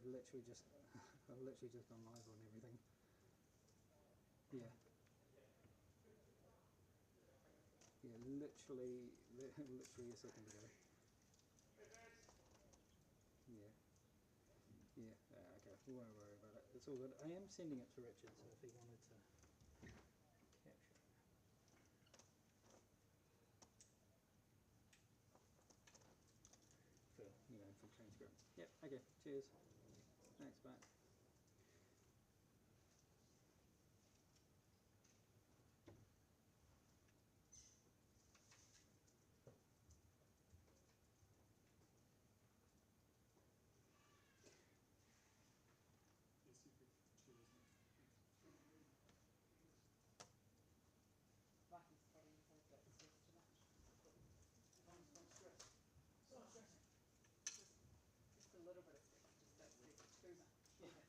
I've literally just gone live on everything. Yeah. Yeah, literally a second ago. Yeah. Yeah, okay, we won't worry about it. It's all good. I am sending it to Richard, so if he wanted to capture it. For transcript. Yep, okay, cheers. Thanks, bye. Just a little bit of stress, just don't stick too much.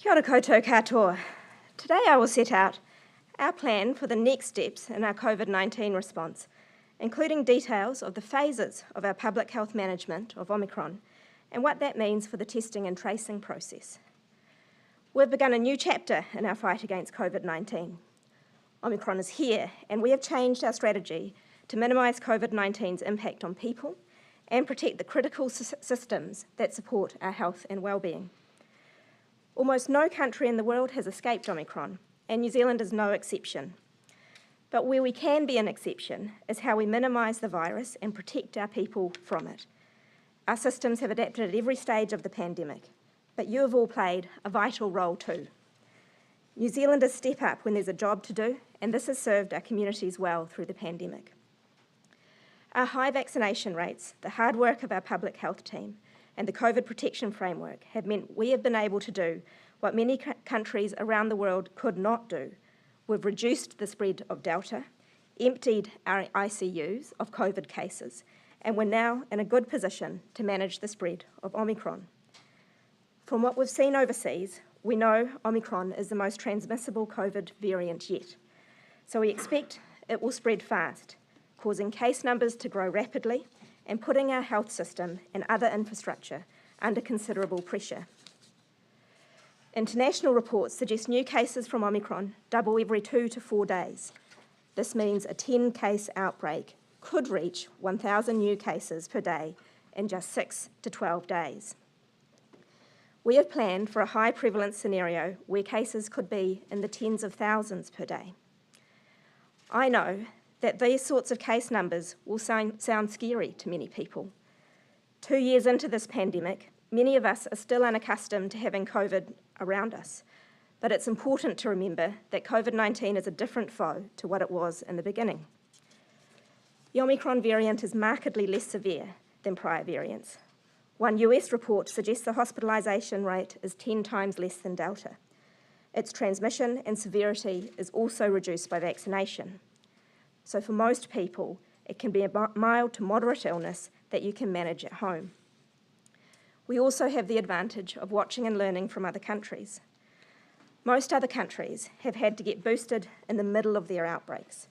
Kia ora koutou katoa. Today I will set out our plan for the next steps in our COVID-19 response, including details of the phases of our public health management of Omicron and what that means for the testing and tracing process. We've begun a new chapter in our fight against COVID-19. Omicron is here, and we have changed our strategy to minimise COVID-19's impact on people and protect the critical systems that support our health and wellbeing. Almost no country in the world has escaped Omicron, and New Zealand is no exception. But where we can be an exception is how we minimise the virus and protect our people from it. Our systems have adapted at every stage of the pandemic, but you have all played a vital role too. New Zealanders step up when there's a job to do, and this has served our communities well through the pandemic. Our high vaccination rates, the hard work of our public health team, and the COVID protection framework have meant we have been able to do what many countries around the world could not do. We've reduced the spread of Delta, emptied our ICUs of COVID cases, and we're now in a good position to manage the spread of Omicron. From what we've seen overseas, we know Omicron is the most transmissible COVID variant yet. So we expect it will spread fast, causing case numbers to grow rapidly and putting our health system and other infrastructure under considerable pressure. International reports suggest new cases from Omicron double every 2 to 4 days. This means a 10-case outbreak could reach 1,000 new cases per day in just 6 to 12 days. We have planned for a high prevalence scenario where cases could be in the tens of thousands per day. I know that these sorts of case numbers will sound scary to many people. 2 years into this pandemic, many of us are still unaccustomed to having COVID around us, but it's important to remember that COVID-19 is a different foe to what it was in the beginning. The Omicron variant is markedly less severe than prior variants. One US report suggests the hospitalisation rate is 10 times less than Delta. Its transmission and severity is also reduced by vaccination. So for most people, it can be a mild to moderate illness that you can manage at home. We also have the advantage of watching and learning from other countries. Most other countries have had to get boosted in the middle of their outbreaks.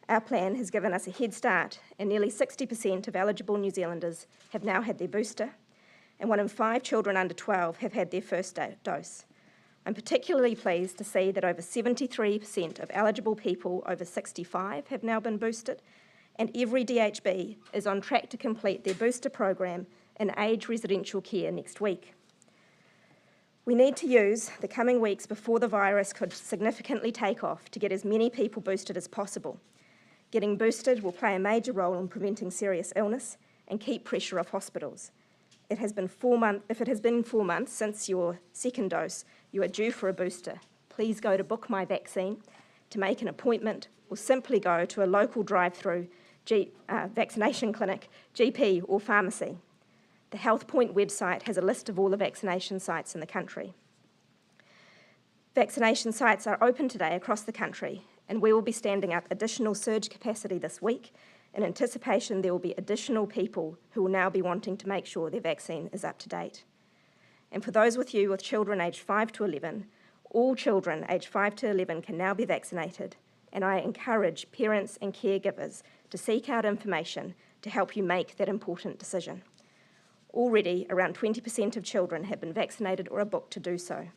Our plan has given us a head start, and nearly 60% of eligible New Zealanders have now had their booster, and 1 in 5 children under 12 have had their first dose. I'm particularly pleased to see that over 73% of eligible people over 65 have now been boosted, and every DHB is on track to complete their booster program in aged residential care next week. We need to use the coming weeks before the virus could significantly take off to get as many people boosted as possible. Getting boosted will play a major role in preventing serious illness and keep pressure off hospitals. If it has been 4 months since your second dose, you are due for a booster. Please go to Book My Vaccine to make an appointment, or simply go to a local drive-through vaccination clinic, GP or pharmacy. The Health Point website has a list of all the vaccination sites in the country. Vaccination sites are open today across the country, and we will be standing up additional surge capacity this week. In anticipation, there will be additional people who will now be wanting to make sure their vaccine is up to date. And for those with you with children aged 5 to 11, all children aged 5 to 11 can now be vaccinated, and I encourage parents and caregivers to seek out information to help you make that important decision. Already, around 20% of children have been vaccinated or are booked to do so.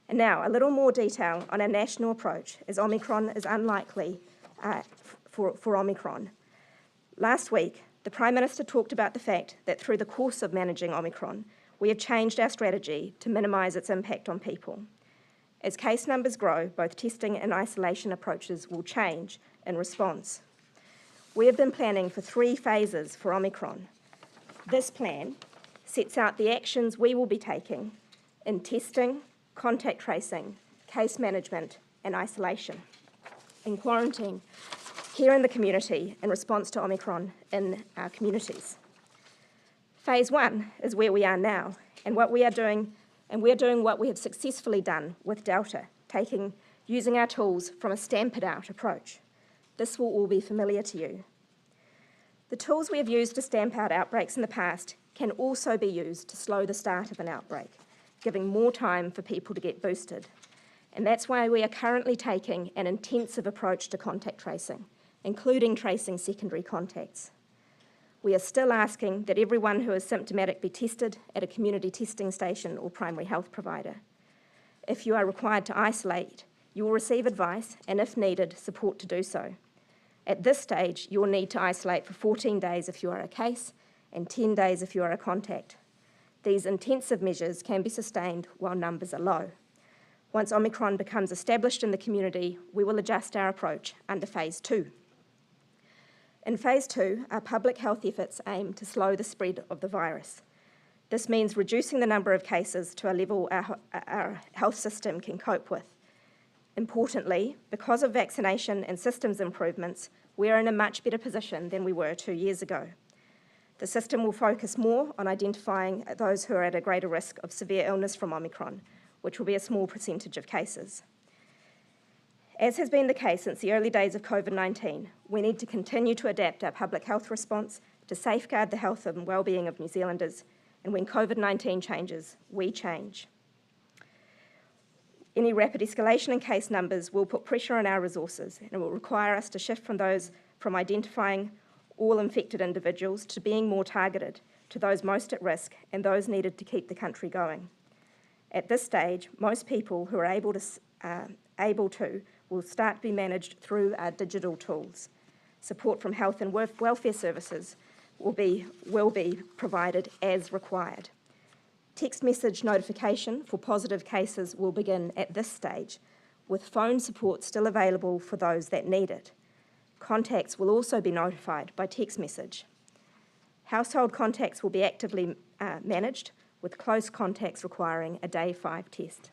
And now, a little more detail on our national approach, as Omicron is unlikely for Omicron. Last week, the Prime Minister talked about the fact that through the course of managing Omicron, we have changed our strategy to minimise its impact on people. As case numbers grow, both testing and isolation approaches will change in response. We have been planning for 3 phases for Omicron. This plan sets out the actions we will be taking in testing, contact tracing, case management and isolation, in quarantine, care in the community in response to Omicron in our communities. Phase 1 is where we are now, and we're doing what we have successfully done with Delta, using our tools from a stamp-it-out approach. This will all be familiar to you. The tools we have used to stamp out outbreaks in the past can also be used to slow the start of an outbreak. giving more time for people to get boosted. And that's why we are currently taking an intensive approach to contact tracing, including tracing secondary contacts. We are still asking that everyone who is symptomatic be tested at a community testing station or primary health provider. If you are required to isolate, you will receive advice and, if needed, support to do so. At this stage, you will need to isolate for 14 days if you are a case and 10 days if you are a contact. These intensive measures can be sustained while numbers are low. Once Omicron becomes established in the community, we will adjust our approach under Phase 2. In Phase 2, our public health efforts aim to slow the spread of the virus. This means reducing the number of cases to a level our health system can cope with. Importantly, because of vaccination and systems improvements, we are in a much better position than we were 2 years ago. The system will focus more on identifying those who are at a greater risk of severe illness from Omicron, which will be a small percentage of cases. As has been the case since the early days of COVID-19, we need to continue to adapt our public health response to safeguard the health and well-being of New Zealanders, and when COVID-19 changes, we change. Any rapid escalation in case numbers will put pressure on our resources, and it will require us to shift from identifying all infected individuals to being more targeted to those most at risk and those needed to keep the country going. At this stage, most people who are able to will start to be managed through our digital tools. Support from health and welfare services will be provided as required. Text message notification for positive cases will begin at this stage, with phone support still available for those that need it. Contacts will also be notified by text message. Household contacts will be actively managed, with close contacts requiring a day 5 test.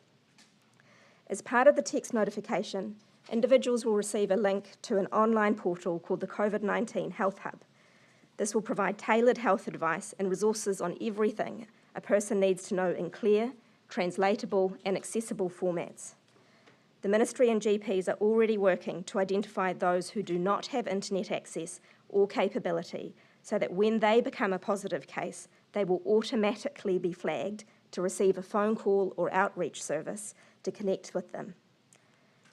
As part of the text notification, individuals will receive a link to an online portal called the COVID-19 Health Hub. This will provide tailored health advice and resources on everything a person needs to know in clear, translatable, and accessible formats. The Ministry and GPs are already working to identify those who do not have internet access or capability, so that when they become a positive case, they will automatically be flagged to receive a phone call or outreach service to connect with them.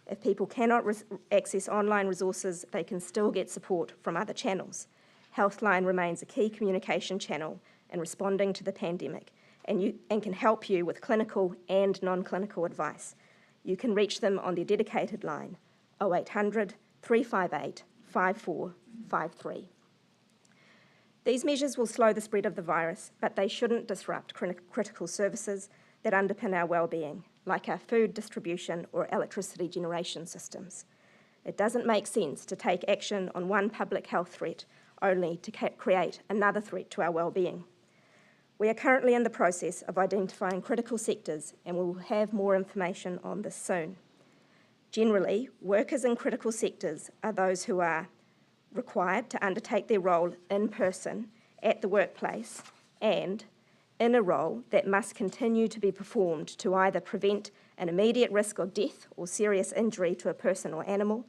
If people cannot access online resources, they can still get support from other channels. Healthline remains a key communication channel in responding to the pandemic and can help you with clinical and non-clinical advice. You can reach them on their dedicated line, 0800 358 5453. These measures will slow the spread of the virus, but they shouldn't disrupt critical services that underpin our well-being, like our food distribution or electricity generation systems. It doesn't make sense to take action on one public health threat only to create another threat to our well-being. We are currently in the process of identifying critical sectors, and we will have more information on this soon. Generally, workers in critical sectors are those who are required to undertake their role in person at the workplace and in a role that must continue to be performed to either prevent an immediate risk of death or serious injury to a person or animal,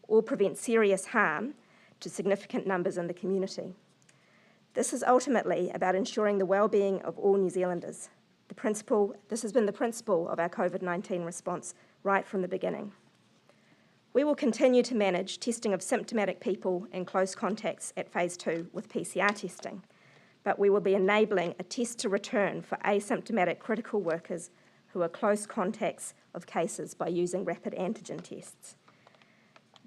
or prevent serious harm to significant numbers in the community. This is ultimately about ensuring the well-being of all New Zealanders. This has been the principle of our COVID-19 response right from the beginning. We will continue to manage testing of symptomatic people and close contacts at Phase 2 with PCR testing, but we will be enabling a test to return for asymptomatic critical workers who are close contacts of cases by using rapid antigen tests.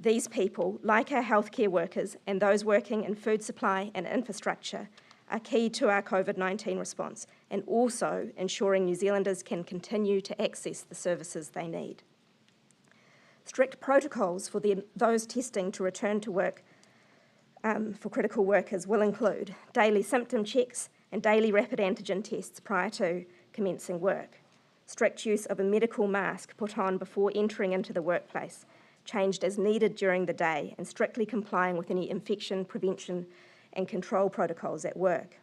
These people, like our healthcare workers and those working in food supply and infrastructure, are key to our COVID-19 response and also ensuring New Zealanders can continue to access the services they need. Strict protocols for those testing to return to work for critical workers will include daily symptom checks and daily rapid antigen tests prior to commencing work, strict use of a medical mask put on before entering into the workplace, changed as needed during the day, and strictly complying with any infection prevention and control protocols at work.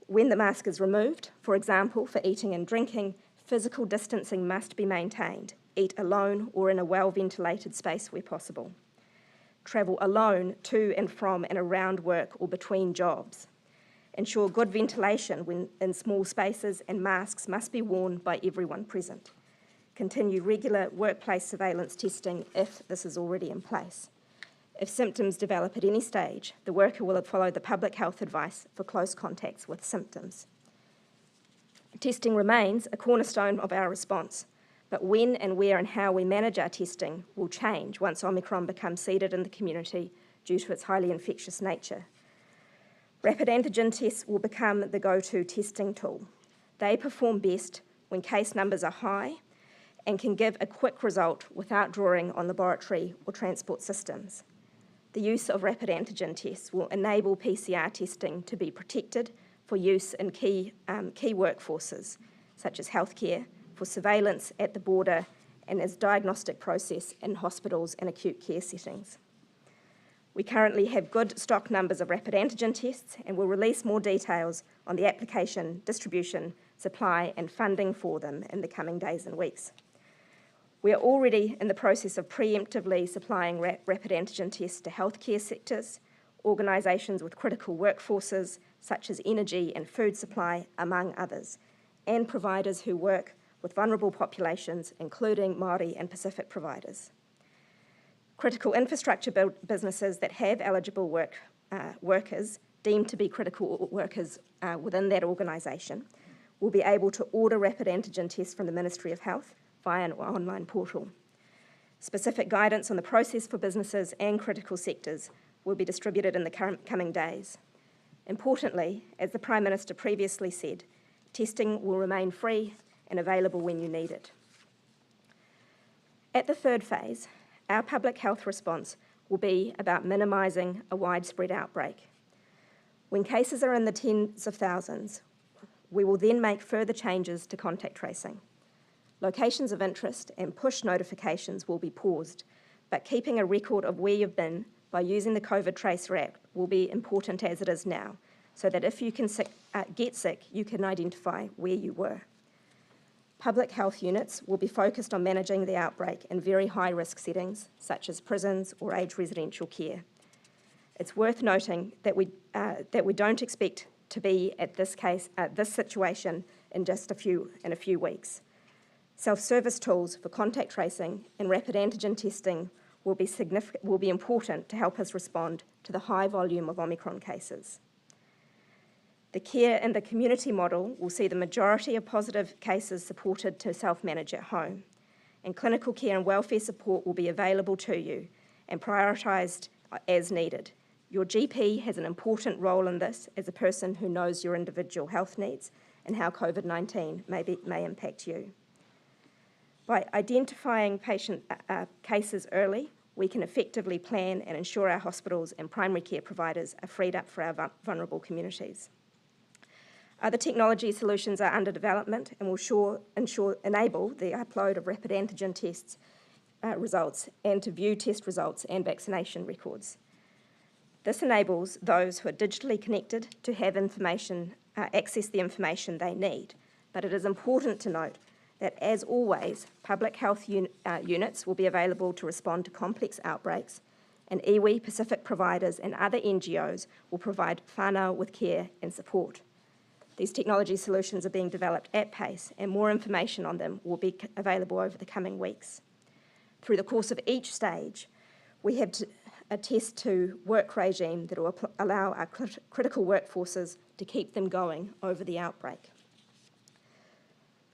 When the mask is removed, for example, for eating and drinking, physical distancing must be maintained. Eat alone or in a well-ventilated space where possible. Travel alone to and from and around work or between jobs. ensure good ventilation when in small spaces, and masks must be worn by everyone present. Continue regular workplace surveillance testing if this is already in place. If symptoms develop at any stage, the worker will follow the public health advice for close contacts with symptoms. Testing remains a cornerstone of our response, but when and where and how we manage our testing will change once Omicron becomes seeded in the community due to its highly infectious nature. Rapid antigen tests will become the go-to testing tool. They perform best when case numbers are high and can give a quick result without drawing on laboratory or transport systems. The use of rapid antigen tests will enable PCR testing to be protected for use in key workforces, such as healthcare, for surveillance at the border, and as diagnostic process in hospitals and acute care settings. We currently have good stock numbers of rapid antigen tests and will release more details on the application, distribution, supply and funding for them in the coming days and weeks. We are already in the process of preemptively supplying rapid antigen tests to healthcare sectors, organisations with critical workforces, such as energy and food supply, among others, and providers who work with vulnerable populations, including Māori and Pacific providers. Critical infrastructure businesses that have eligible workers, deemed to be critical workers within that organisation, will be able to order rapid antigen tests from the Ministry of Health via an online portal. Specific guidance on the process for businesses and critical sectors will be distributed in the coming days. Importantly, as the Prime Minister previously said, testing will remain free and available when you need it. At the third phase, our public health response will be about minimising a widespread outbreak. When cases are in the tens of thousands, we will then make further changes to contact tracing. Locations of interest and push notifications will be paused, but keeping a record of where you've been by using the COVID Tracer app will be important as it is now, so that if you can get sick, you can identify where you were. Public health units will be focused on managing the outbreak in very high-risk settings, such as prisons or aged residential care. It's worth noting that we don't expect to be at this situation in a few weeks. Self-service tools for contact tracing and rapid antigen testing will be important to help us respond to the high volume of Omicron cases. The care and the community model will see the majority of positive cases supported to self-manage at home, and clinical care and welfare support will be available to you and prioritised as needed. Your GP has an important role in this as a person who knows your individual health needs and how COVID-19 may impact you. By identifying patient cases early, we can effectively plan and ensure our hospitals and primary care providers are freed up for our vulnerable communities. Other technology solutions are under development and will enable the upload of rapid antigen tests results and to view test results and vaccination records. This enables those who are digitally connected to have access the information they need, but it is important to note that, as always, public health units will be available to respond to complex outbreaks, and iwi, Pacific providers and other NGOs will provide whānau with care and support. These technology solutions are being developed at pace, and more information on them will be available over the coming weeks. Through the course of each stage, we have a test-to-work regime that will allow our critical workforces to keep them going over the outbreak.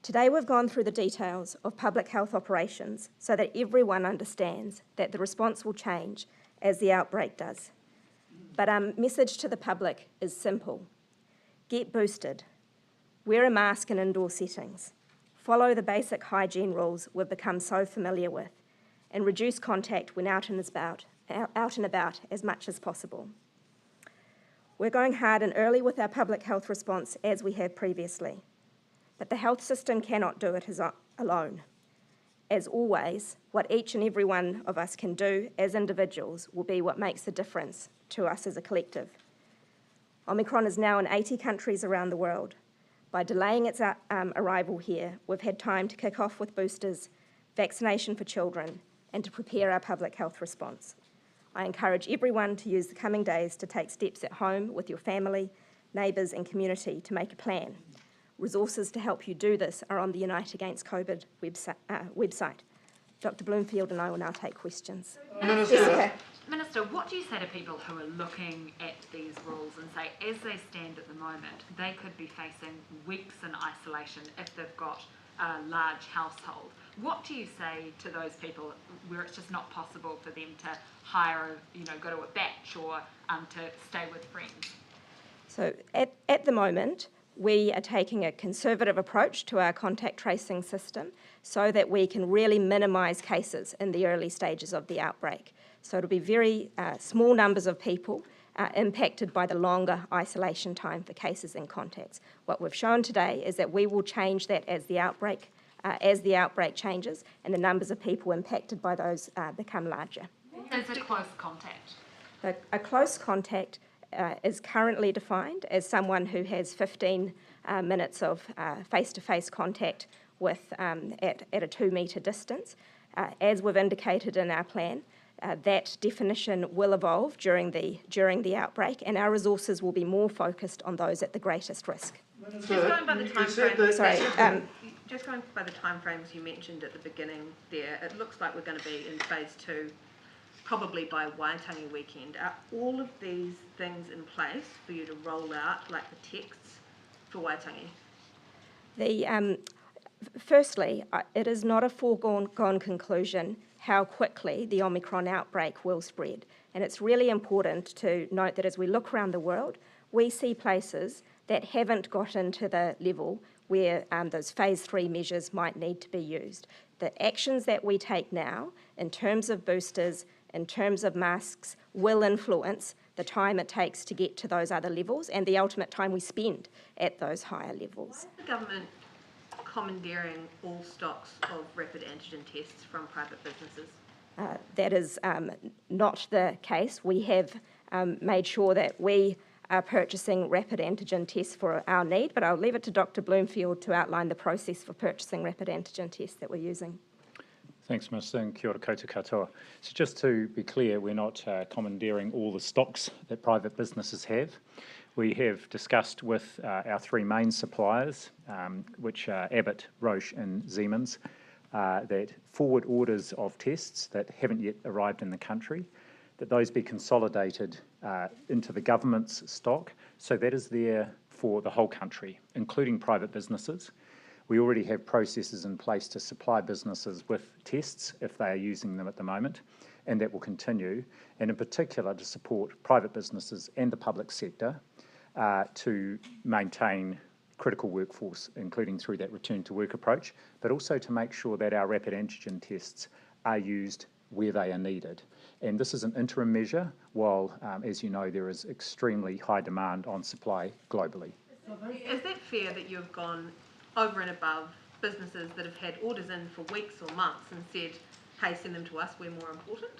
Today we've gone through the details of public health operations so that everyone understands that the response will change as the outbreak does. But our message to the public is simple. Get boosted. Wear a mask in indoor settings. Follow the basic hygiene rules we've become so familiar with, and reduce contact when out and about as much as possible. We're going hard and early with our public health response as we have previously. But the health system cannot do it alone. As always, what each and every one of us can do as individuals will be what makes the difference to us as a collective. Omicron is now in 80 countries around the world. By delaying its arrival here, we've had time to kick off with boosters, vaccination for children, and to prepare our public health response. I encourage everyone to use the coming days to take steps at home with your family neighbours and community to make a plan. Resources to help you do this are on the Unite Against COVID website. Dr Bloomfield and I will now take questions. Minister, what do you say to people who are looking at these rules and say, as they stand at the moment, they could be facing weeks in isolation if they've got a large household? What do you say to those people where it's just not possible for them to hire, go to a batch or to stay with friends? So at the moment, we are taking a conservative approach to our contact tracing system so that we can really minimise cases in the early stages of the outbreak. So it'll be very small numbers of people impacted by the longer isolation time for cases and contacts. What we've shown today is that we will change that as the outbreak changes and the numbers of people impacted by those become larger. Is a close contact? A close contact is currently defined as someone who has 15 minutes of face-to-face contact with at a 2 metre distance. As we've indicated in our plan, that definition will evolve during the outbreak, and our resources will be more focused on those at the greatest risk. Just going by the timeframes. Just going by the timeframes you mentioned at the beginning there, it looks like we're going to be in phase 2, probably by Waitangi weekend. Are all of these things in place for you to roll out, like the texts for Waitangi? Firstly, it is not a foregone conclusion how quickly the Omicron outbreak will spread. And it's really important to note that as we look around the world, we see places that haven't got into the level where those phase 3 measures might need to be used. The actions that we take now, in terms of boosters, in terms of masks, will influence the time it takes to get to those other levels and the ultimate time we spend at those higher levels. Why is the government commandeering all stocks of rapid antigen tests from private businesses? That is not the case. We have made sure that we are purchasing rapid antigen tests for our need, but I'll leave it to Dr Bloomfield to outline the process for purchasing rapid antigen tests that we're using. Thanks, Minister, and kia ora koutou katoa. So just to be clear, we're not commandeering all the stocks that private businesses have. We have discussed with our 3 main suppliers, which are Abbott, Roche and Siemens, that forward orders of tests that haven't yet arrived in the country, that those be consolidated into the government's stock, so that is there for the whole country, including private businesses. We already have processes in place to supply businesses with tests if they are using them at the moment, and that will continue, and in particular to support private businesses and the public sector to maintain critical workforce, including through that return to work approach, but also to make sure that our rapid antigen tests are used where they are needed. And this is an interim measure while, as you know, there is extremely high demand on supply globally. Is that fair that you've gone over and above businesses that have had orders in for weeks or months and said, hey, send them to us, we're more important?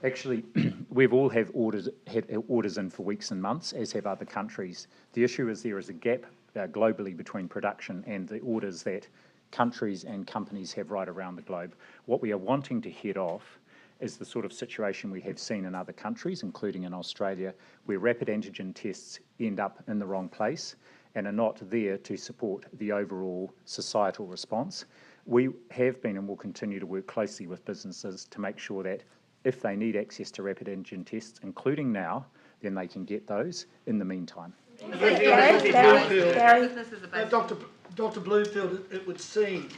Actually, we've all had orders in for weeks and months, as have other countries. The issue is there is a gap globally between production and the orders that countries and companies have right around the globe. What we are wanting to head off is the sort of situation we have seen in other countries, including in Australia, where rapid antigen tests end up in the wrong place and are not there to support the overall societal response. We have been and will continue to work closely with businesses to make sure that if they need access to rapid antigen tests, including now, then they can get those in the meantime. Dr Bloomfield, it would seem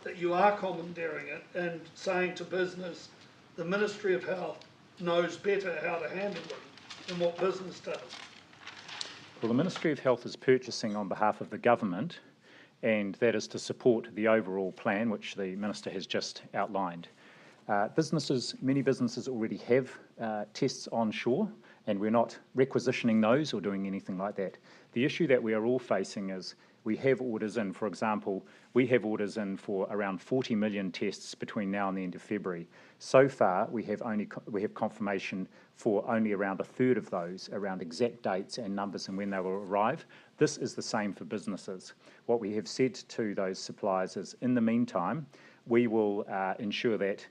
that you are commandeering it and saying to business, the Ministry of Health knows better how to handle it than what business does. Well, the Ministry of Health is purchasing on behalf of the government, and that is to support the overall plan which the Minister has just outlined. Many businesses already have tests onshore, and we're not requisitioning those or doing anything like that. The issue that we are all facing is we have orders in. For example, we have orders in for around 40 million tests between now and the end of February. So far, we have confirmation for only around a third of those, around exact dates and numbers and when they will arrive. This is the same for businesses. What we have said to those suppliers is, in the meantime, we will ensure that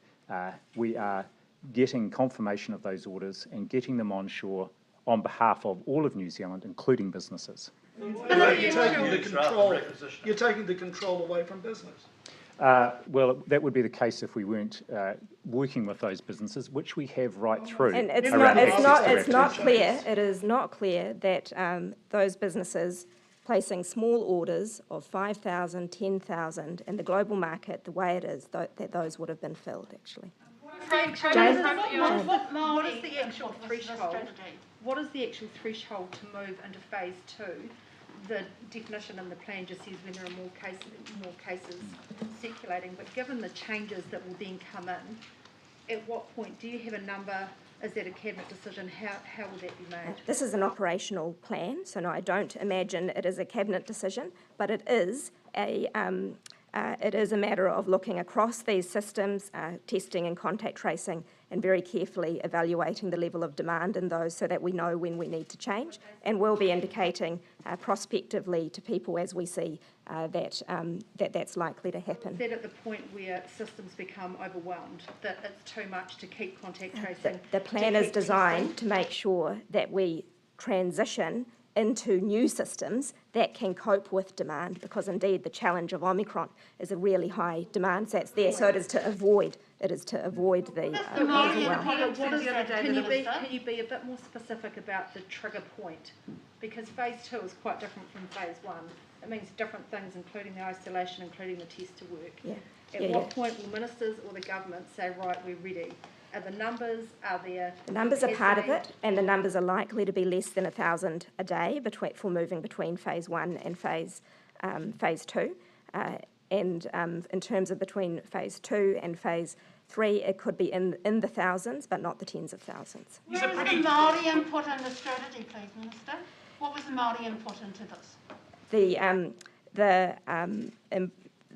we are getting confirmation of those orders and getting them onshore on behalf of all of New Zealand, including businesses. You're taking the control away from business. Well, that would be the case if we weren't working with those businesses, which we have right through. And it's around access to our not teachers. clear, it is not clear that those businesses placing small orders of 5,000, 10,000 in the global market, the way it is, that those would have been filled, actually. What is the actual threshold? What is the actual threshold to move into phase 2? The definition in the plan just says when there are more cases circulating, but given the changes that will then come in, at what point, do you have a number? Is that a cabinet decision? How will that be made? This is an operational plan, so no, I don't imagine it is a cabinet decision, but it is a matter of looking across these systems, testing and contact tracing, and very carefully evaluating the level of demand in those so that we know when we need to change, and we'll be indicating prospectively to people as we see that's likely to happen. Is that at the point where systems become overwhelmed, that it's too much to keep contact tracing? The plan is designed to make sure that we transition into new systems that can cope with demand, because indeed the challenge of Omicron is a really high demand that's there, so it is to avoid the overwhelm. Can you be a bit more specific about the trigger point? Because phase 2 is quite different from phase 1. It means different things, including the isolation, including the test to work. At what point will ministers or the government say, right, we're ready? Are the numbers, are there... The numbers are part of it, and the numbers are likely to be less than 1,000 a day for moving between phase 1 and phase 2. And in terms of between phase 2 and phase 3, it could be in the thousands, but not the tens of thousands. Where is the Māori input in the strategy, please, Minister? What was the Māori input into this?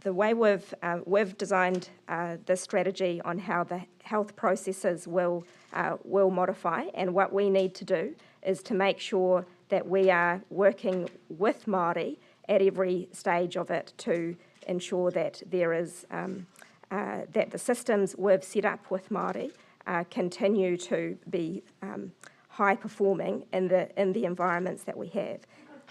The way we've designed the strategy on how the health processes will modify, and what we need to do is to make sure that we are working with Māori at every stage of it to ensure that there is that the systems we've set up with Māori continue to be high performing in the environments that we have.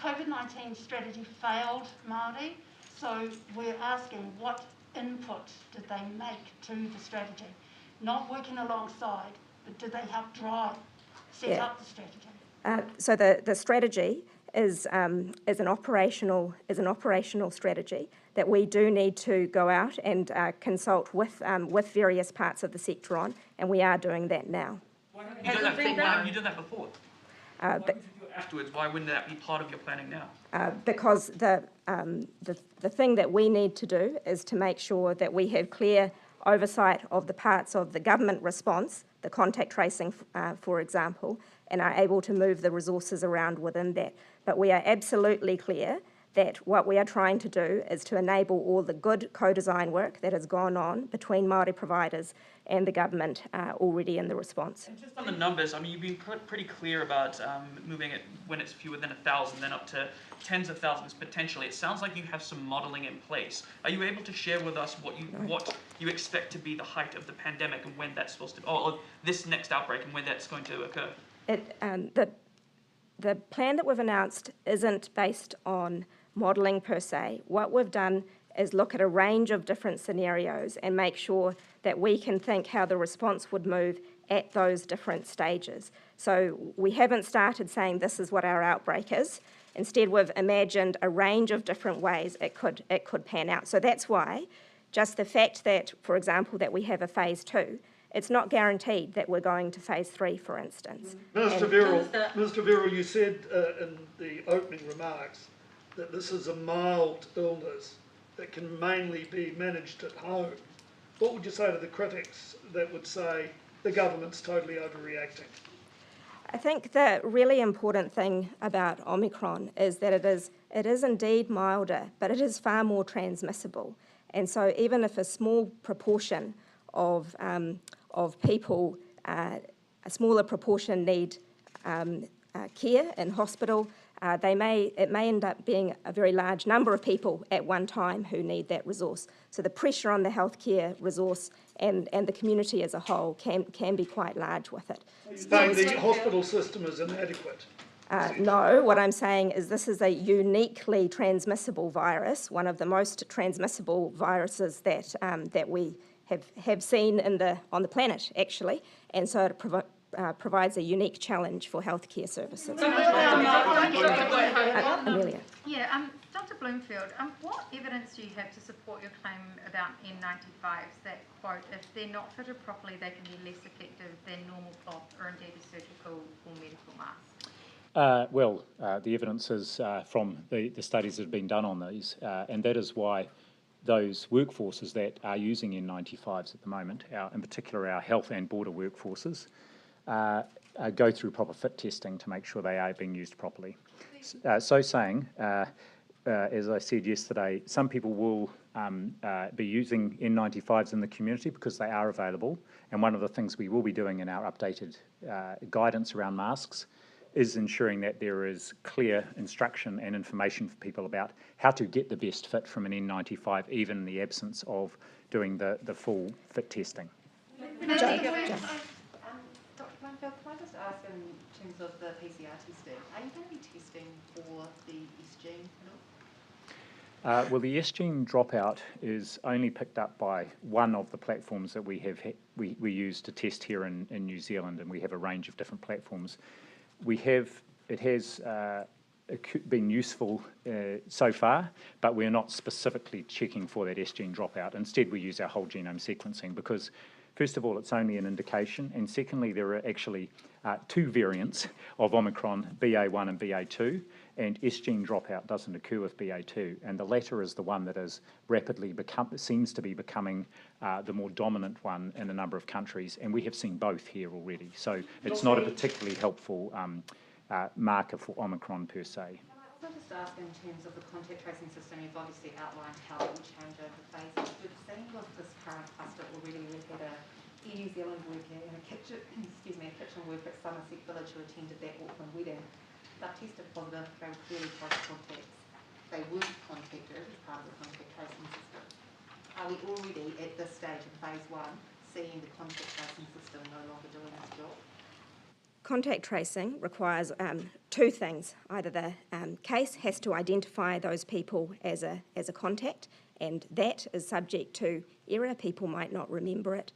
COVID-19 strategy failed Māori. So we're asking what input did they make to the strategy? Not working alongside, but did they help set up the strategy? So the strategy is an operational strategy that we do need to go out and consult with various parts of the sector on, and we are doing that now. Why haven't you done that before? Why would you do it afterwards? Why wouldn't that be part of your planning now? Because the thing that we need to do is to make sure that we have clear oversight of the parts of the government response, the contact tracing, for example, and are able to move the resources around within that. But we are absolutely clear that what we are trying to do is to enable all the good co-design work that has gone on between Māori providers and the government already in the response. And just on the numbers, I mean, you've been pretty clear about moving it when it's fewer than 1,000, then up to tens of thousands potentially. It sounds like you have some modelling in place. Are you able to share with us what you expect to be the height of the pandemic and when that's supposed to, or this next outbreak and when that's going to occur? The plan that we've announced isn't based on modelling per se. What we've done is look at a range of different scenarios and make sure that we can think how the response would move at those different stages. So we haven't started saying this is what our outbreak is. Instead, we've imagined a range of different ways it could pan out. So that's why just the fact that, for example, that we have a phase 2, it's not guaranteed that we're going to phase 3, for instance. Minister Verrall, you said in the opening remarks that this is a mild illness that can mainly be managed at home. What would you say to the critics that would say the government's totally overreacting? I think the really important thing about Omicron is that it is indeed milder, but it is far more transmissible. And so even if a small proportion of people, a smaller proportion need care in hospital, it may end up being a very large number of people at one time who need that resource. So the pressure on the healthcare resource and the community as a whole can be quite large with it. Saying the hospital system is inadequate. No, what I'm saying is this is a uniquely transmissible virus, one of the most transmissible viruses that we have seen on the planet, actually, and so it provides a unique challenge for healthcare services. Amelia. Yeah, Dr. Bloomfield, what evidence do you have to support your claim about N95s that, quote, if they're not fitted properly, they can be less effective than normal cloth or indeed a surgical or medical mask? The evidence is from the studies that have been done on these, and that is why those workforces that are using N95s at the moment, in particular our health and border workforces, go through proper fit testing to make sure they are being used properly. As I said yesterday, some people will be using N95s in the community because they are available, and one of the things we will be doing in our updated guidance around masks is ensuring that there is clear instruction and information for people about how to get the best fit from an N95, even in the absence of doing the full fit testing. Dr. Bloomfield, can I just ask in terms of the PCR testing, are you going to be testing for the S gene at all? The S gene dropout is only picked up by one of the platforms that we use to test here in New Zealand, and we have a range of different platforms. It has been useful so far, but we're not specifically checking for that S gene dropout. Instead, we use our whole genome sequencing because, first of all, it's only an indication, and secondly, there are actually two variants of Omicron, BA1 and BA2, and S gene dropout doesn't occur with BA2, and the latter is the one that is rapidly seems to be becoming the more dominant one in a number of countries, and we have seen both here already. So it's not a particularly helpful marker for Omicron per se. Can I also just ask in terms of the contact tracing system, you've obviously outlined how it will change over phases. We've seen with this current cluster already, we've had a New Zealand worker and a kitchen worker at Somerset Village who attended that Auckland wedding. They've tested positive, they were clearly close contacts. They weren't contacted as part of the contact tracing system. Are we already at this stage in phase 1 seeing the contact tracing system no longer doing its job? Contact tracing requires two things. Either the case has to identify those people as a contact, and that is subject to error. People might not remember it,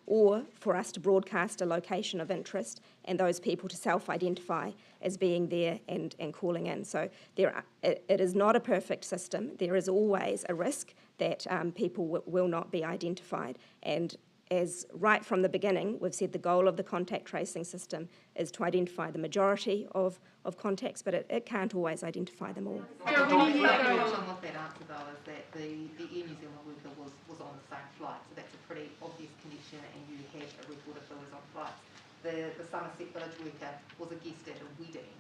or for us to broadcast a location of interest and those people to self-identify as being there and calling in. So it is not a perfect system. There is always a risk that people will not be identified, and as right from the beginning, we've said the goal of the contact tracing system is to identify the majority of contacts, but it can't always identify them all. The problem with that answer though is that the Air New Zealand worker was on the same flight, so that's a pretty obvious connection, and you had a record of who was on flights. The Somerset Village worker was a guest at a wedding.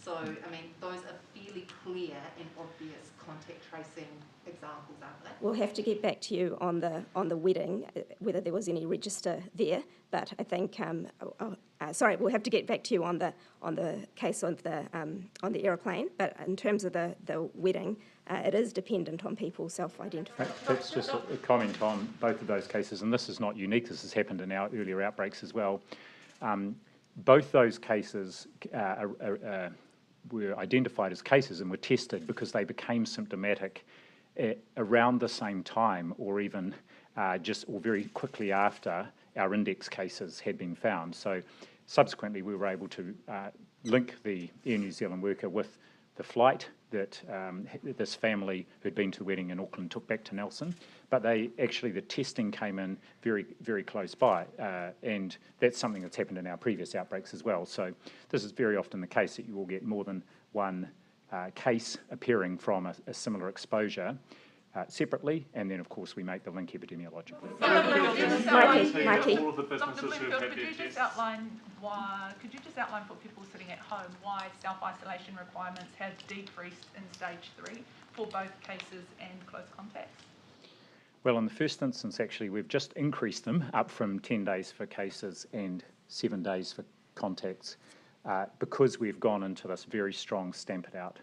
So, I mean, those are fairly clear and obvious contact tracing examples, aren't they? We'll have to get back to you on the wedding, whether there was any register there. But I think, we'll have to get back to you on the case of on the aeroplane. But in terms of the wedding, it is dependent on people self-identifying. That's just a comment on both of those cases, and this is not unique. This has happened in our earlier outbreaks as well. Both those cases were identified as cases and were tested because they became symptomatic around the same time, or even or very quickly after our index cases had been found. So subsequently we were able to link the Air New Zealand worker with the flight that this family who'd been to the wedding in Auckland took back to Nelson, but the testing came in very, very close by, and that's something that's happened in our previous outbreaks as well. So this is very often the case that you will get more than one case appearing from a similar exposure separately, and then of course we make the link epidemiologically. Mikey. All of the businesses who have had could you just outline for people sitting at home why self-isolation requirements have decreased in stage 3 for both cases and close contacts? Well, in the first instance, actually, we've just increased them up from 10 days for cases and 7 days for contacts because we've gone into this very strong stamp it out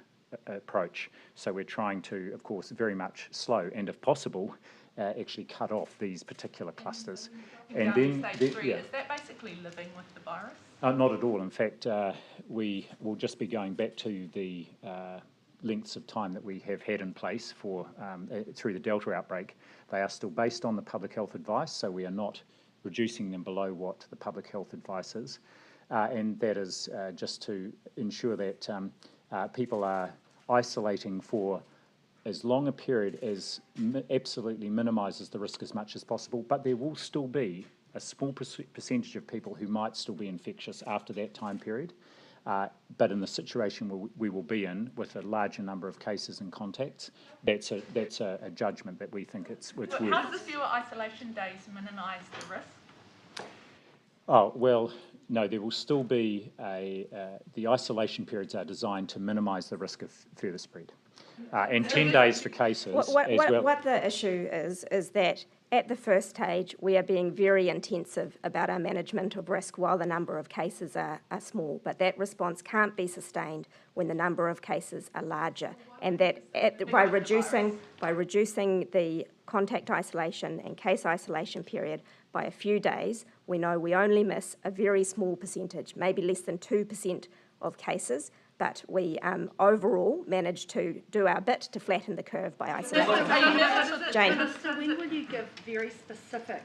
approach. So we're trying to, of course, very much slow and, if possible, actually cut off these particular clusters. And then, stage 3, is that basically living with the virus? Not at all. In fact, we will just be going back to the lengths of time that we have had in place for through the Delta outbreak. They are still based on the public health advice, so we are not reducing them below what the public health advice is. And that is just to ensure that people are isolating for as long a period as absolutely minimises the risk as much as possible, but there will still be a small percentage of people who might still be infectious after that time period. But in the situation we will be in, with a larger number of cases and contacts, that's a judgment that we think it's worth. How does the fewer isolation days minimise the risk? Oh, well, no, there will still be the isolation periods are designed to minimise the risk of further spread. And 10 days for cases as well. What the issue is that at the first stage, we are being very intensive about our management of risk while the number of cases are small, but that response can't be sustained when the number of cases are larger. And that by reducing the contact isolation and case isolation period by a few days, we know we only miss a very small percentage, maybe less than 2% of cases, but we overall managed to do our bit to flatten the curve by isolating. Jane. So when will you give very specific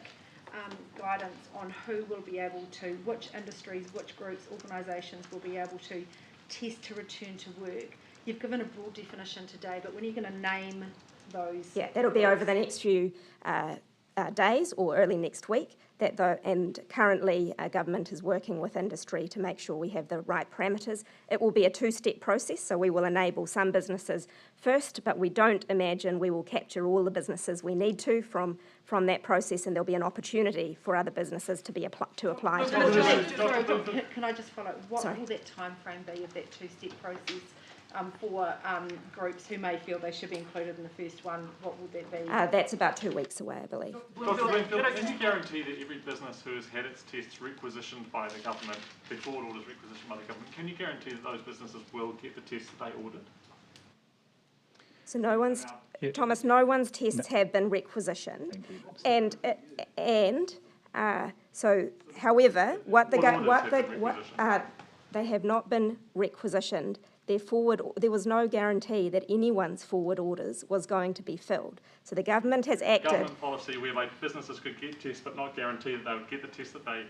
guidance on who will be able to, which industries, which groups, organisations will be able to test to return to work? You've given a broad definition today, but when are you going to name those? Yeah, that'll be over the next few days or early next week. And currently, government is working with industry to make sure we have the right parameters. It will be a two-step process, so we will enable some businesses first, but we don't imagine we will capture all the businesses we need to from that process, and there'll be an opportunity for other businesses to apply to that. Can I just follow? What will that time frame be of that two-step process? For groups who may feel they should be included in the first one, what will that be? That's about 2 weeks away, I believe. Dr. Bloomfield, can you guarantee that every business who has had its tests requisitioned by the government, their forward orders requisitioned by the government, can you guarantee that those businesses will get the tests that they ordered? So Thomas, no one's tests have been requisitioned, however, they have not been requisitioned. There was no guarantee that anyone's forward orders was going to be filled. So the government has acted. Government policy whereby businesses could get tests but not guarantee that they would get the tests that they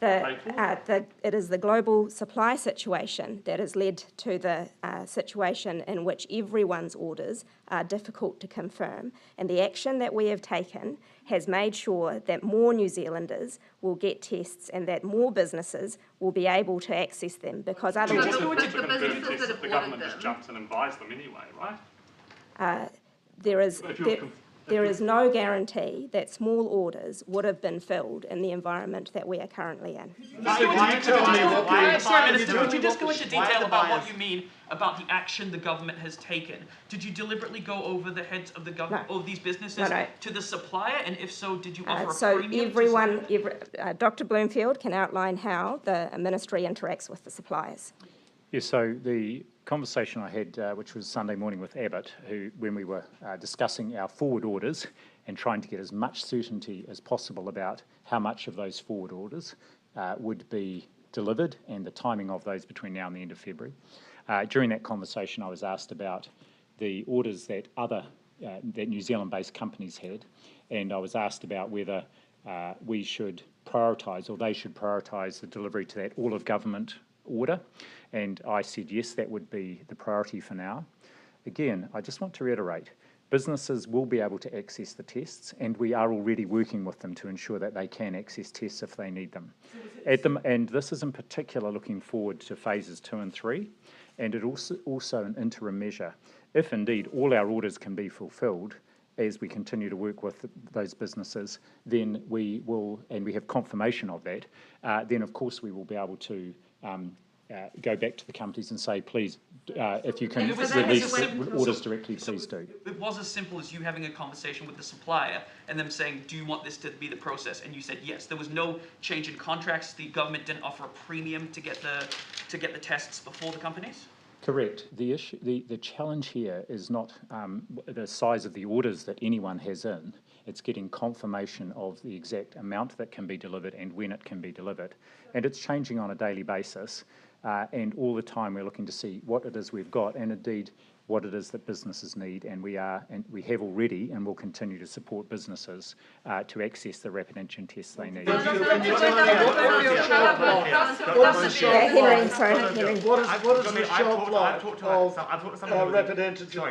it is the global supply situation that has led to the situation in which everyone's orders are difficult to confirm. And the action that we have taken has made sure that more New Zealanders will get tests and that more businesses will be able to access them, because otherwise... The government just jumps in and buys them anyway, right? There is no guarantee that small orders would have been filled in the environment that we are currently in. Sorry, Minister, could you just go into detail about what you mean about the action the government has taken? Did you deliberately go over the heads of the government, of these businesses, to the supplier? And if so, did you offer a premium? Dr. Bloomfield can outline how the ministry interacts with the suppliers. Yes, so the conversation I had, which was Sunday morning with Abbott, when we were discussing our forward orders and trying to get as much certainty as possible about how much of those forward orders would be delivered and the timing of those between now and the end of February. During that conversation, I was asked about the orders that that New Zealand-based companies had, and I was asked about whether we should prioritise, or they should prioritise, the delivery to that all-of-government order. And I said, yes, that would be the priority for now. Again, I just want to reiterate, businesses will be able to access the tests, and we are already working with them to ensure that they can access tests if they need them. And this is in particular looking forward to phases 2 and 3, and it also an interim measure. If indeed all our orders can be fulfilled as we continue to work with those businesses, then we will, and we have confirmation of that, then of course we will be able to go back to the companies and say, please, if you can release orders directly, please do. It was as simple as you having a conversation with the supplier and them saying, do you want this to be the process? And you said yes. There was no change in contracts. The government didn't offer a premium to get the tests before the companies? Correct. The challenge here is not the size of the orders that anyone has in. It's getting confirmation of the exact amount that can be delivered and when it can be delivered. And it's changing on a daily basis. And all the time we're looking to see what it is we've got and indeed what it is that businesses need, and we have already and will continue to support businesses to access the rapid antigen tests they need. Can you tell me what is the shelf life of rapid antigen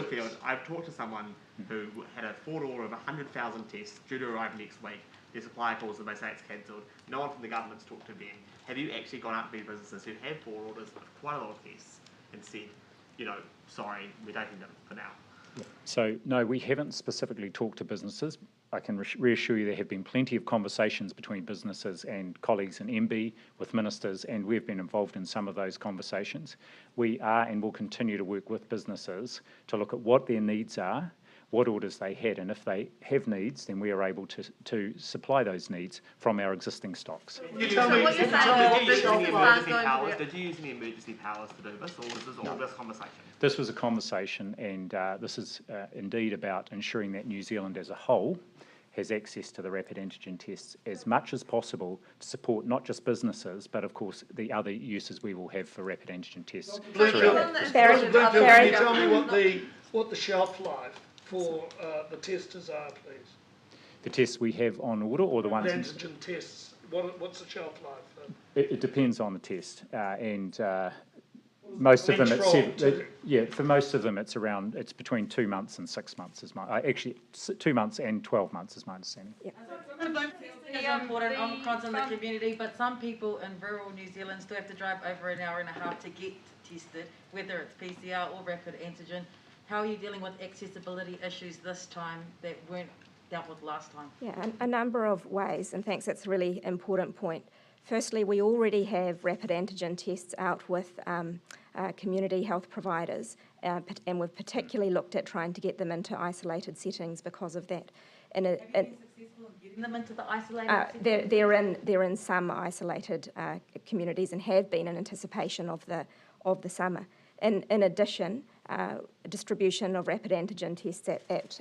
tests? I've talked to someone who had a forward order of 100,000 tests due to arrive next week. Their supplier calls them, they say it's cancelled. No one from the government's talked to them. Have you actually gone out to these businesses who have forward orders of quite a lot of tests and said, you know, sorry, we're taking them for now? So, no, we haven't specifically talked to businesses. I can reassure you there have been plenty of conversations between businesses and colleagues in MB with ministers, and we've been involved in some of those conversations. We are and will continue to work with businesses to look at what their needs are, what orders they had, and if they have needs, then we are able to supply those needs from our existing stocks. Did you use any emergency powers to do this, or was this all this conversation? This was a conversation, and this is indeed about ensuring that New Zealand as a whole has access to the rapid antigen tests as much as possible to support not just businesses, but of course the other uses we will have for rapid antigen tests. Can you tell me what the shelf life for the testers are, please? The tests we have on order, or the ones... Antigen tests, what's the shelf life? It depends on the test, and most of them, for most of them it's between 2 months and 6 months is actually 2 months and 12 months is my understanding. It's important Omicron's in the community, but some people in rural New Zealand still have to drive over an hour and a half to get tested, whether it's PCR or rapid antigen. How are you dealing with accessibility issues this time that weren't dealt with last time? Yeah, a number of ways, and thanks, that's a really important point. Firstly, we already have rapid antigen tests out with community health providers, and we've particularly looked at trying to get them into isolated settings because of that. Have you been successful in getting them into the isolated settings? They're in some isolated communities and have been in anticipation of the summer. In addition, distribution of rapid antigen tests at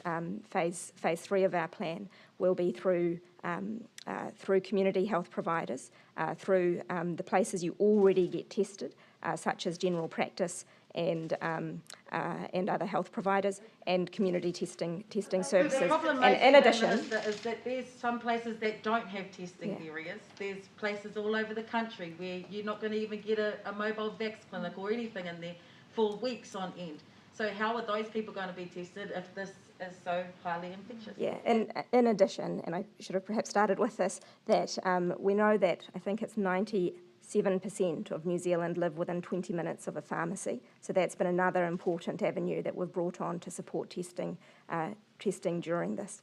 phase 3 of our plan will be through community health providers, through the places you already get tested, such as general practice and other health providers, and community testing services. The problem, and in addition, Minister, is that there's some places that don't have testing areas. There's places all over the country where you're not going to even get a mobile vax clinic or anything in there for weeks on end. So how are those people going to be tested if this is so highly infectious? Yeah, and in addition, and I should have perhaps started with this, that we know that I think it's 97% of New Zealand live within 20 minutes of a pharmacy. So that's been another important avenue that we've brought on to support testing during this.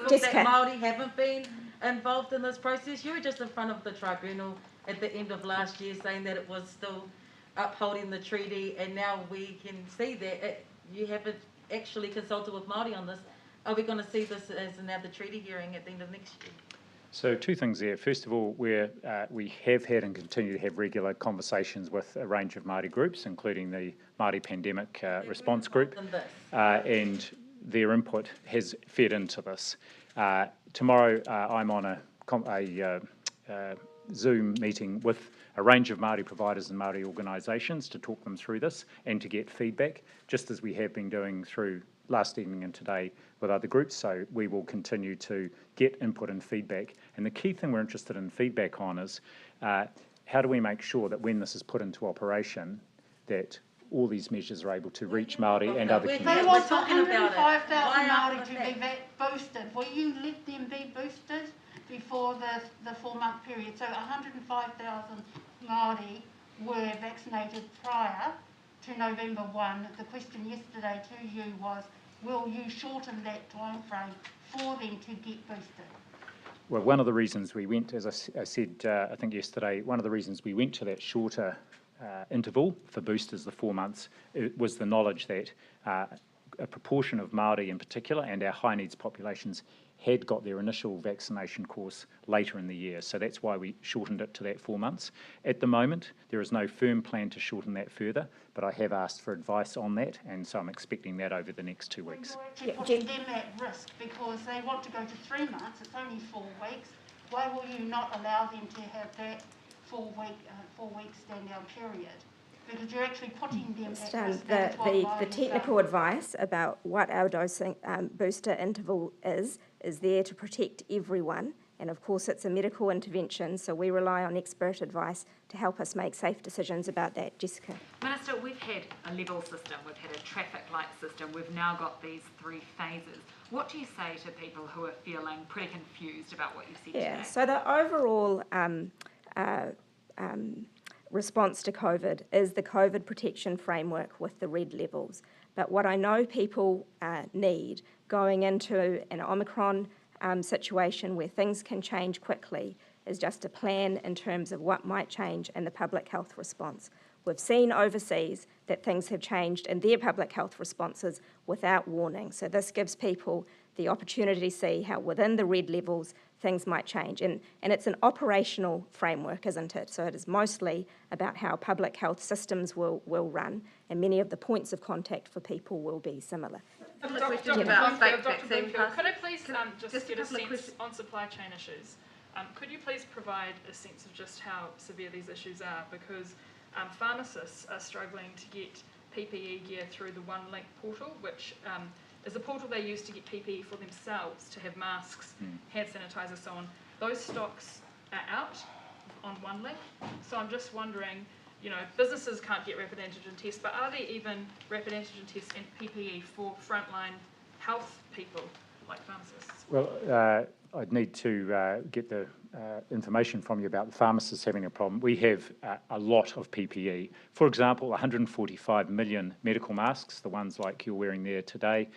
Jessica. Māori haven't been involved in this process. You were just in front of the tribunal at the end of last year saying that it was still upholding the treaty, and now we can see that you haven't actually consulted with Māori on this. Are we going to see this as another treaty hearing at the end of next year? So 2 things there. First of all, we have had and continue to have regular conversations with a range of Māori groups, including the Māori Pandemic Response Group, and their input has fed into this. Tomorrow I'm on a Zoom meeting with a range of Māori providers and Māori organisations to talk them through this and to get feedback, just as we have been doing through last evening and today with other groups. So we will continue to get input and feedback. And the key thing we're interested in feedback on is how do we make sure that when this is put into operation, that all these measures are able to reach Māori and other communities. They want 105,000 Māori to be boosted. Will you let them be boosted before the 4-month period? So 105,000 Māori were vaccinated prior to November 1. The question yesterday to you was, will you shorten that time frame for them to get boosted? Well, one of the reasons we went, as I said, I think yesterday, one of the reasons we went to that shorter interval for boosters, the 4 months, was the knowledge that a proportion of Māori in particular and our high needs populations had got their initial vaccination course later in the year. So that's why we shortened it to that 4 months. At the moment, there is no firm plan to shorten that further, but I have asked for advice on that, and so I'm expecting that over the next 2 weeks. You're actually putting them at risk because they want to go to 3 months, it's only 4 weeks. Why will you not allow them to have that 4 week stand down period? Because you're actually putting them at risk. The technical advice about what our dosing booster interval is there to protect everyone. And of course, it's a medical intervention, so we rely on expert advice to help us make safe decisions about that. Jessica. Minister, we've had a level system, we've had a traffic light system, we've now got these 3 phases. What do you say to people who are feeling pretty confused about what you've said today? So the overall response to COVID is the COVID protection framework with the red levels. But what I know people need going into an Omicron situation where things can change quickly is just a plan in terms of what might change in the public health response. We've seen overseas that things have changed in their public health responses without warning. So this gives people the opportunity to see how within the red levels things might change. And it's an operational framework, isn't it? So it is mostly about how public health systems will run, and many of the points of contact for people will be similar. Dr. about fake Bloomfield, vaccine could I please just get a sense questions. on supply chain issues? Could you please provide a sense of just how severe these issues are? Because pharmacists are struggling to get PPE gear through the OneLink portal, which is a portal they use to get PPE for themselves, to have masks, hand sanitizer, so on. Those stocks are out on OneLink. So I'm just wondering, you know, businesses can't get rapid antigen tests, but are there even rapid antigen tests and PPE for frontline health people like pharmacists? Well, I'd need to get the information from you about the pharmacists having a problem. We have a lot of PPE. For example, 145 million medical masks, the ones like you're wearing there today,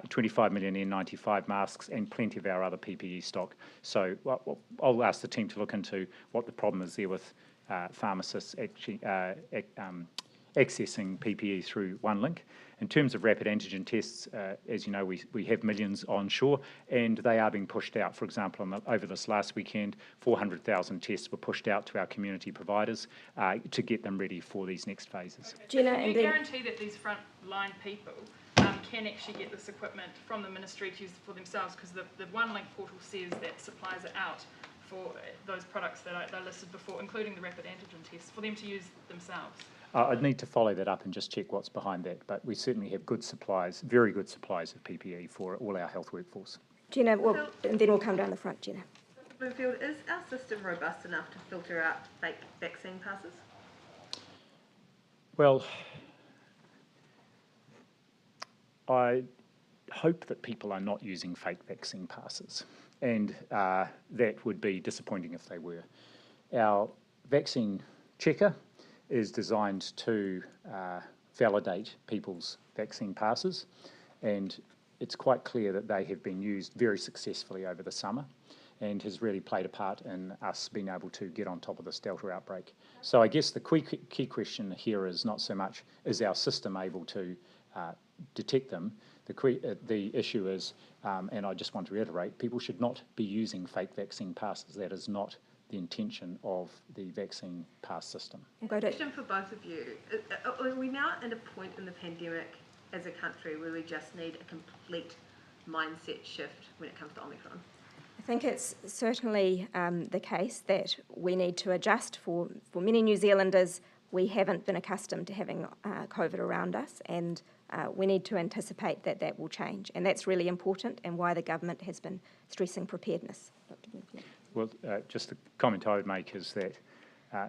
25 million N95 masks, and plenty of our other PPE stock. So I'll ask the team to look into what the problem is there with pharmacists actually accessing PPE through OneLink. In terms of rapid antigen tests, as you know, we have millions onshore, and they are being pushed out. For example, over this last weekend, 400,000 tests were pushed out to our community providers to get them ready for these next phases. Can you guarantee that these frontline people can actually get this equipment from the ministry to use for themselves? Because the OneLink portal says that supplies are out for those products that I listed before, including the rapid antigen tests, for them to use themselves. I'd need to follow that up and just check what's behind that, but we certainly have good supplies, very good supplies of PPE for all our health workforce. Jenna, and then we'll come down the front, Jenna. Bloomfield, is our system robust enough to filter out fake vaccine passes? Well, I hope that people are not using fake vaccine passes, and that would be disappointing if they were. Our vaccine checker is designed to validate people's vaccine passes, and it's quite clear that they have been used very successfully over the summer and has really played a part in us being able to get on top of this Delta outbreak. So I guess the key question here is not so much is our system able to detect them. The issue is, and I just want to reiterate, people should not be using fake vaccine passes. That is not the intention of the vaccine pass system. Question for both of you. Are we now at a point in the pandemic as a country where we just need a complete mindset shift when it comes to Omicron? I think it's certainly the case that we need to adjust. For many New Zealanders, we haven't been accustomed to having COVID around us, and we need to anticipate that that will change. And that's really important, and why the government has been stressing preparedness. Dr. Bloomfield. Well, just the comment I would make is that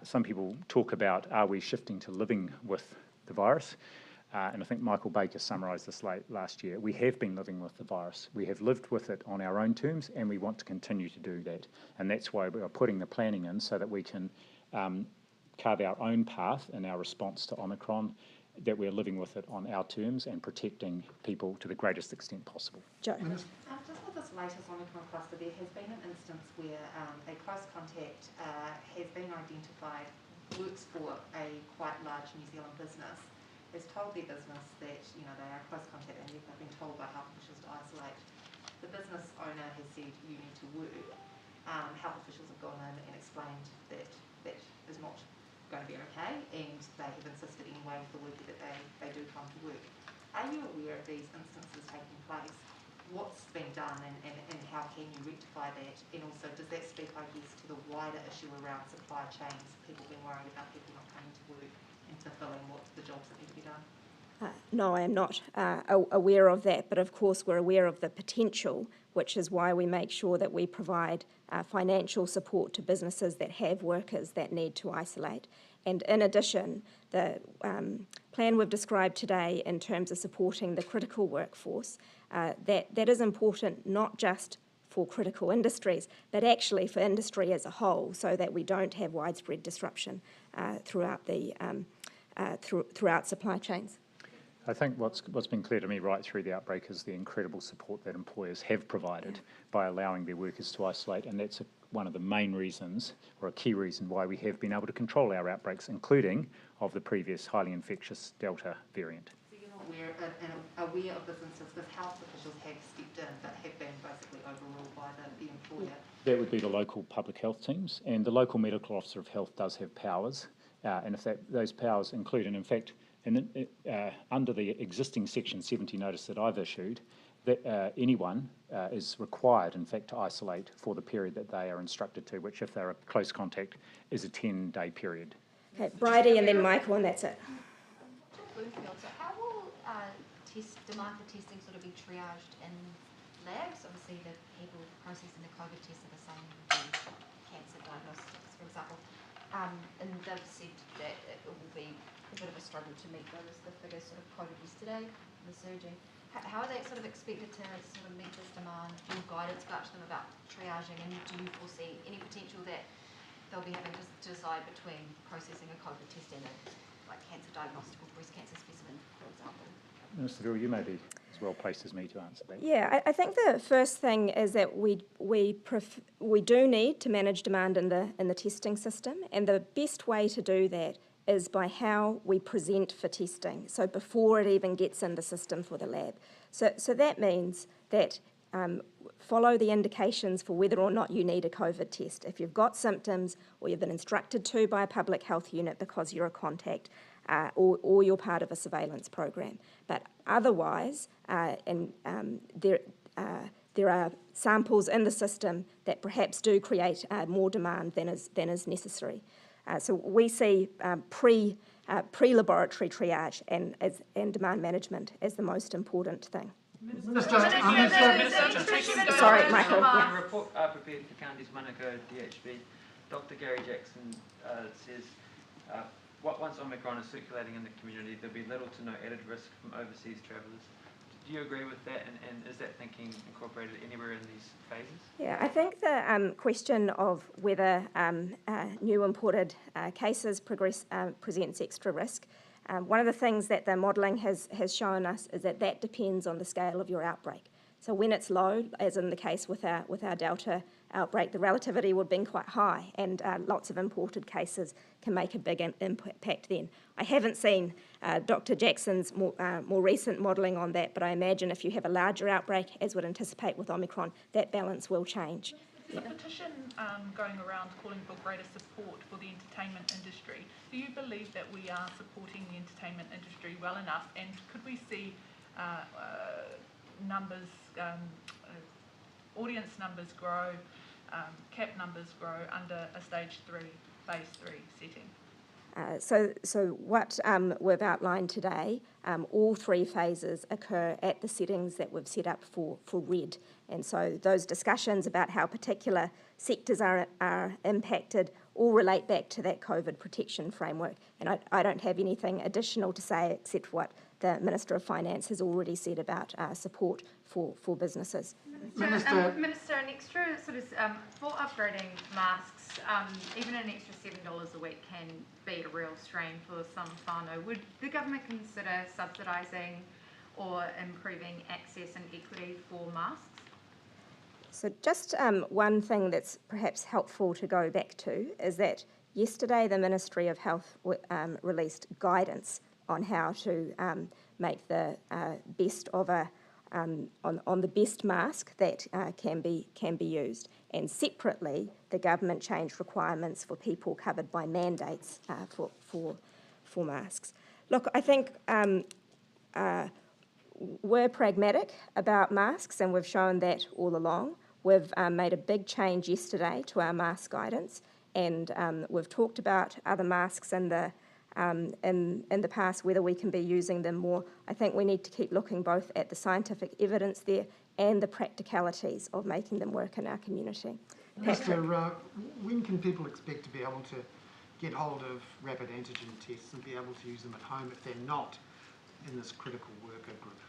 some people talk about, are we shifting to living with the virus? And I think Michael Baker summarised this last year. We have been living with the virus. We have lived with it on our own terms, and we want to continue to do that. And that's why we are putting the planning in so that we can carve our own path in our response to Omicron, that we're living with it on our terms and protecting people to the greatest extent possible. Jo. Just with this latest Omicron cluster, there has been an instance where a close contact has been identified, works for a quite large New Zealand business, has told their business that, you know, they are close contact and they've been told by health officials to isolate. the business owner has said you need to work, health officials have gone in and explained that that is not going to be okay, and they have insisted anyway with the worker that they do come to work. Are you aware of these instances taking place? What's been done and how can you rectify that? And also, does that speak, I guess, to the wider issue around supply chains, people being worried about people not coming to work and fulfilling what the jobs that need to be done? No, I am not aware of that, but of course we're aware of the potential, which is why we make sure that we provide financial support to businesses that have workers that need to isolate. And in addition, the plan we've described today in terms of supporting the critical workforce, that is important not just for critical industries, but actually for industry as a whole, so that we don't have widespread disruption throughout supply chains. I think what's been clear to me right through the outbreak is the incredible support that employers have provided by allowing their workers to isolate, and that's one of the main reasons, or a key reason, why we have been able to control our outbreaks, including of the previous highly infectious Delta variant. So you're not aware of this instance, because health officials have stepped in but have been basically overruled by the employer? That would be the local public health teams, and the local medical officer of health does have powers, and if those powers include, and in fact, under the existing Section 70 notice that I've issued, that anyone is required, in fact, to isolate for the period that they are instructed to, which, if they're a close contact, is a 10-day period. Okay, Bridie and then Michael, and that's it. Bloomfield, so how will demand for testing sort of be triaged in labs? Obviously, the people processing the COVID tests are the same as cancer diagnostics, for example. And they've said that it will be a bit of a struggle to meet the figures sort of quoted yesterday, the surging. How are they sort of expected to sort of meet this demand? Do you guidance go out to them about triaging, and do you foresee any potential that they'll be having to decide between processing a COVID test and a cancer diagnostic or breast cancer specimen, for example? Minister Verrall, you may be as well placed as me to answer that. Yeah, I think the first thing is that we do need to manage demand in the testing system, and the best way to do that is by how we present for testing, so before it even gets in the system for the lab. So that means that follow the indications for whether or not you need a COVID test. If you've got symptoms, or you've been instructed to by a public health unit because you're a contact, or you're part of a surveillance program. But otherwise, there are samples in the system that perhaps do create more demand than is necessary. So we see pre-laboratory triage and demand management as the most important thing. Sorry, Michael. A report prepared for Counties Manukau DHB, Dr. Gary Jackson says, once Omicron is circulating in the community, there'll be little to no added risk from overseas travellers. Do you agree with that, and is that thinking incorporated anywhere in these phases? Yeah, I think the question of whether new imported cases presents extra risk, one of the things that the modelling has shown us is that depends on the scale of your outbreak. So when it's low, as in the case with our Delta outbreak, the relativity would have been quite high, and lots of imported cases can make a big impact then. I haven't seen Dr. Jackson's more recent modelling on that, but I imagine if you have a larger outbreak, as would anticipate with Omicron, that balance will change. There's a petition going around calling for greater support for the entertainment industry. Do you believe that we are supporting the entertainment industry well enough, and could we see numbers, audience numbers grow, cap numbers grow under a stage 3, phase 3 setting? So what we've outlined today, all 3 phases occur at the settings that we've set up for RED. And so those discussions about how particular sectors are impacted all relate back to that COVID protection framework. And I don't have anything additional to say except what the Minister of Finance has already said about support for businesses. Minister, an extra sort of, for upgrading masks, even an extra $7 a week can be a real strain for some whānau. Would the government consider subsidising or improving access and equity for masks? So just one thing that's perhaps helpful to go back to is that yesterday the Ministry of Health released guidance on how to make the best of a on the best mask that can be used. And separately, the government changed requirements for people covered by mandates for masks. Look, I think we're pragmatic about masks, and we've shown that all along. We've made a big change yesterday to our mask guidance, and we've talked about other masks in the past, whether we can be using them more. I think we need to keep looking both at the scientific evidence there and the practicalities of making them work in our community. Patrick? When can people expect to be able to get hold of rapid antigen tests and be able to use them at home if they're not in this critical worker group?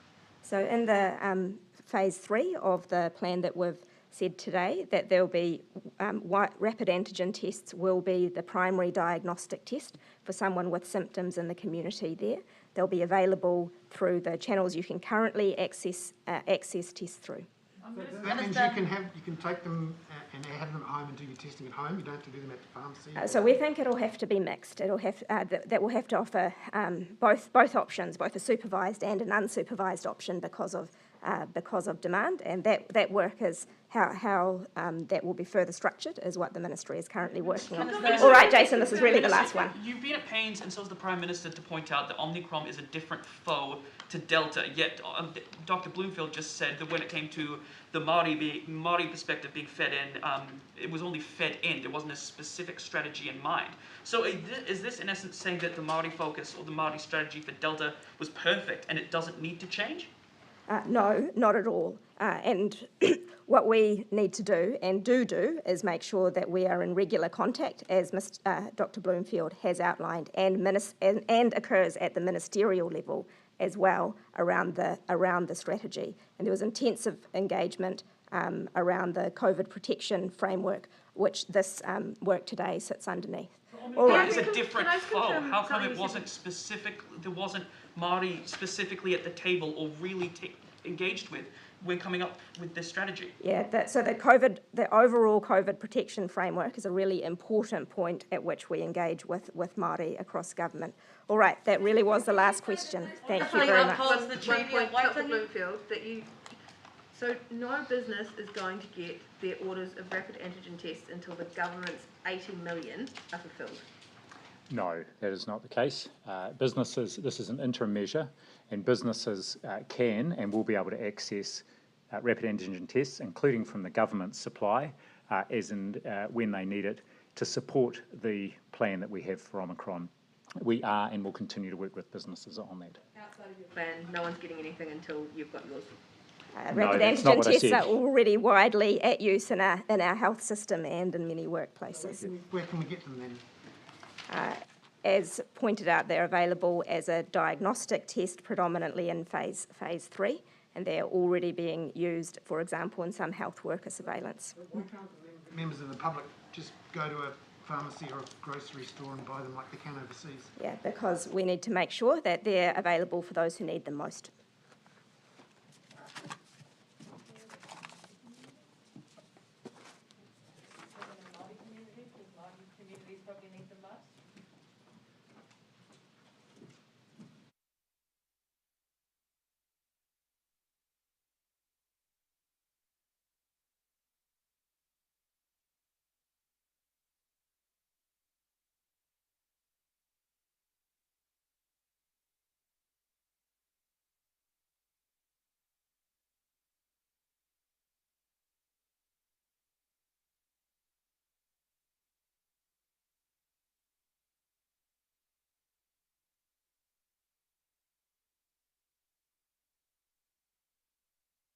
So in the phase 3 of the plan that we've said today, that there'll be rapid antigen tests will be the primary diagnostic test for someone with symptoms in the community there. They'll be available through the channels you can currently access tests through. That means you can take them and have them at home and do your testing at home. You don't have to do them at the pharmacy. So we think it'll have to be mixed. It'll have that will have to offer both options, both a supervised and an unsupervised option because of demand, and that work is how that will be further structured is what the ministry is currently working on. All right, Jason, this is really the last one. You've been at pains, and so has the Prime Minister, to point out that Omicron is a different foe to Delta, yet Dr. Bloomfield just said that when it came to the Māori perspective being fed in, it was only fed in, there wasn't a specific strategy in mind. So is this in essence saying that the Māori focus or the Māori strategy for Delta was perfect and it doesn't need to change? No, not at all. And what we need to do, and do, is make sure that we are in regular contact, as Dr. Bloomfield has outlined, and occurs at the ministerial level as well around the strategy. And there was intensive engagement around the COVID protection framework, which this work today sits underneath. All right, it's a different foe. How come it wasn't specific? There wasn't Māori specifically at the table or really engaged with when coming up with this strategy? Yeah, so the overall COVID protection framework is a really important point at which we engage with Māori across government. All right, that really was the last question. Thank you very much. Dr. Bloomfield, so no business is going to get their orders of rapid antigen tests until the government's 80 million are fulfilled. No, that is not the case. Businesses, this is an interim measure, and businesses can and will be able to access rapid antigen tests, including from the government supply, as and when they need it, to support the plan that we have for Omicron. We are and will continue to work with businesses on that. Outside of your plan, no one's getting anything until you've got yours. Rapid antigen tests are already widely at use in our health system and in many workplaces. Where can we get them then? As pointed out, they're available as a diagnostic test predominantly in phase 3, and they're already being used, for example, in some health worker surveillance. Why can't members of the public just go to a pharmacy or a grocery store and buy them like they can overseas? Yeah, because we need to make sure that they're available for those who need them most.